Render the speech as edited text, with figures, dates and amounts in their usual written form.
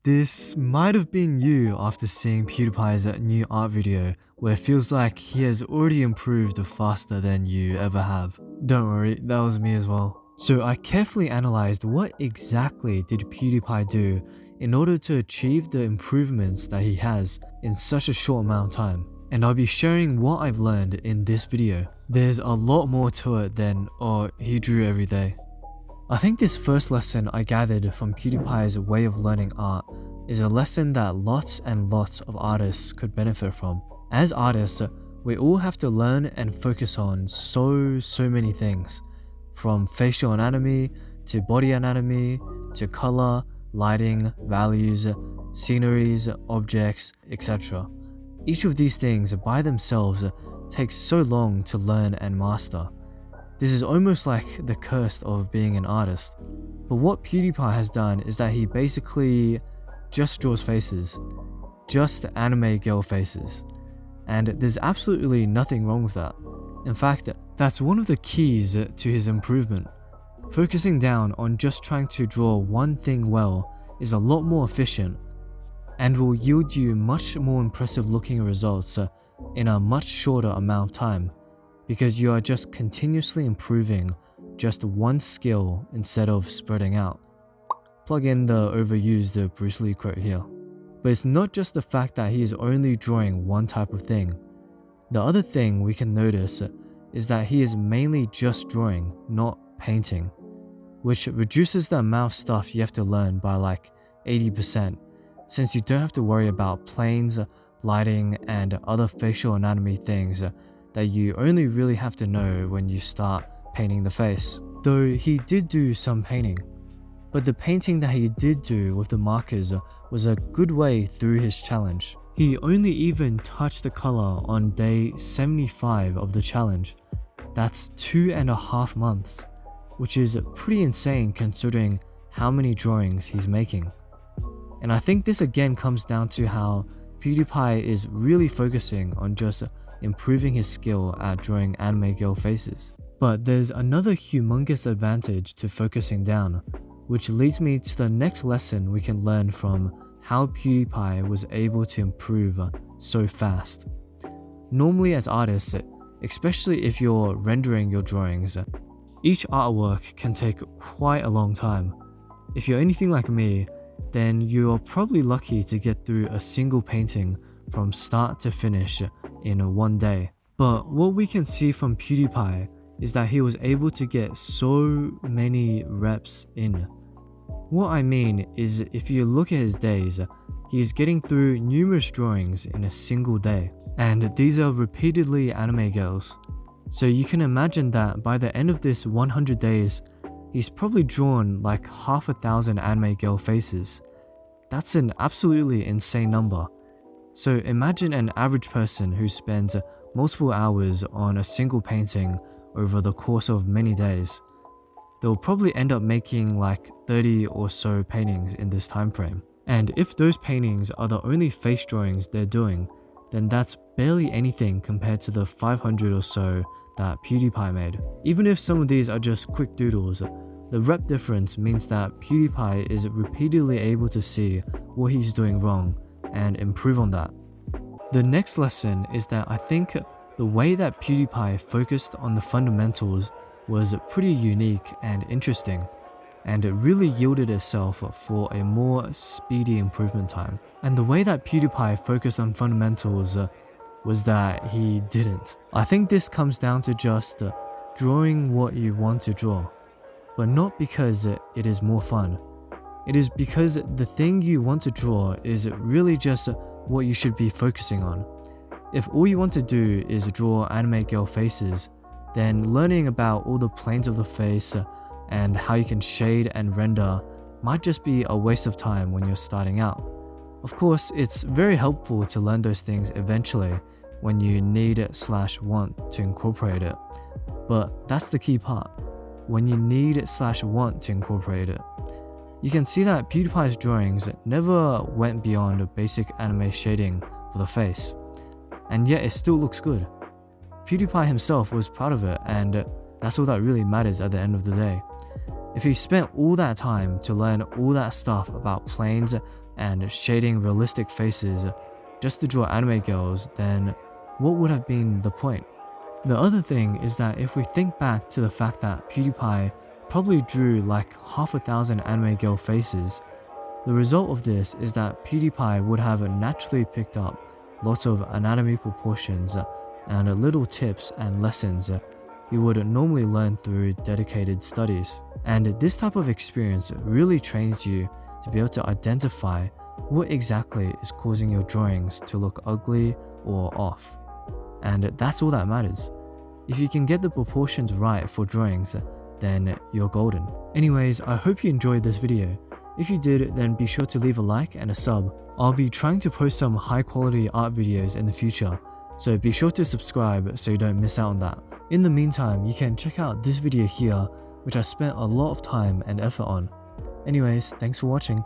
This might have been you after seeing PewDiePie's new art video, where it feels like he has already improved faster than you ever have. Don't worry, that was me as well. So I carefully analyzed what exactly did PewDiePie do in order to achieve the improvements that he has in such a short amount of time. And I'll be sharing what I've learned in this video. There's a lot more to it than, oh, he drew every day. I think this first lesson I gathered from PewDiePie's way of learning art is a lesson that lots and lots of artists could benefit from. As artists, we all have to learn and focus on so many things, from facial anatomy to body anatomy to color, lighting, values, sceneries, objects, etc. Each of these things by themselves takes so long to learn and master. This is almost like the curse of being an artist. But what PewDiePie has done is that he basically just draws faces. Just anime girl faces. And there's absolutely nothing wrong with that. In fact, that's one of the keys to his improvement. Focusing down on just trying to draw one thing well is a lot more efficient and will yield you much more impressive looking results in a much shorter amount of time, because you are just continuously improving just one skill instead of spreading out. Plug in the overused Bruce Lee quote here. But it's not just the fact that he is only drawing one type of thing. The other thing we can notice is that he is mainly just drawing, not painting, which reduces the amount of stuff you have to learn by like 80%, since you don't have to worry about planes, lighting, and other facial anatomy things that you only really have to know when you start painting the face. Though he did do some painting, but the painting that he did do with the markers was a good way through his challenge. He only even touched the color on day 75 of the challenge. That's 2.5 months, which is pretty insane considering how many drawings he's making. And I think this again comes down to how PewDiePie is really focusing on just improving his skill at drawing anime girl faces. But there's another humongous advantage to focusing down, which leads me to the next lesson we can learn from how PewDiePie was able to improve so fast. Normally as artists, especially if you're rendering your drawings, each artwork can take quite a long time. If you're anything like me, then you're probably lucky to get through a single painting from start to finish in one day. But what we can see from PewDiePie is that he was able to get so many reps in. What I mean is, if you look at his days, he's getting through numerous drawings in a single day. And these are repeatedly anime girls. So you can imagine that by the end of this 100 days, he's probably drawn like 1,000 anime girl faces. That's an absolutely insane number. So imagine an average person who spends multiple hours on a single painting over the course of many days. They'll probably end up making like 30 or so paintings in this time frame. And if those paintings are the only face drawings they're doing, then that's barely anything compared to the 500 or so that PewDiePie made. Even if some of these are just quick doodles, the rep difference means that PewDiePie is repeatedly able to see what he's doing wrong and improve on that. The next lesson is that I think the way that PewDiePie focused on the fundamentals was pretty unique and interesting, and it really yielded itself for a more speedy improvement time. And the way that PewDiePie focused on fundamentals was that he didn't. I think this comes down to just drawing what you want to draw, but not because it is more fun. It is because the thing you want to draw is really just what you should be focusing on. If all you want to do is draw anime girl faces, then learning about all the planes of the face and how you can shade and render might just be a waste of time when you're starting out. Of course, it's very helpful to learn those things eventually when you need/want to incorporate it. But that's the key part, when you need/want to incorporate it. You can see that PewDiePie's drawings never went beyond basic anime shading for the face, and yet it still looks good. PewDiePie himself was proud of it, and that's all that really matters at the end of the day. If he spent all that time to learn all that stuff about planes, and shading realistic faces just to draw anime girls, then what would have been the point? The other thing is that if we think back to the fact that PewDiePie probably drew like 1,000 anime girl faces, the result of this is that PewDiePie would have naturally picked up lots of anatomy proportions and little tips and lessons you would normally learn through dedicated studies. And this type of experience really trains you to be able to identify what exactly is causing your drawings to look ugly or off. And that's all that matters. If you can get the proportions right for drawings, then you're golden. Anyways, I hope you enjoyed this video. If you did, then be sure to leave a like and a sub. I'll be trying to post some high quality art videos in the future, so be sure to subscribe so you don't miss out on that. In the meantime, you can check out this video here, which I spent a lot of time and effort on. Anyways, thanks for watching.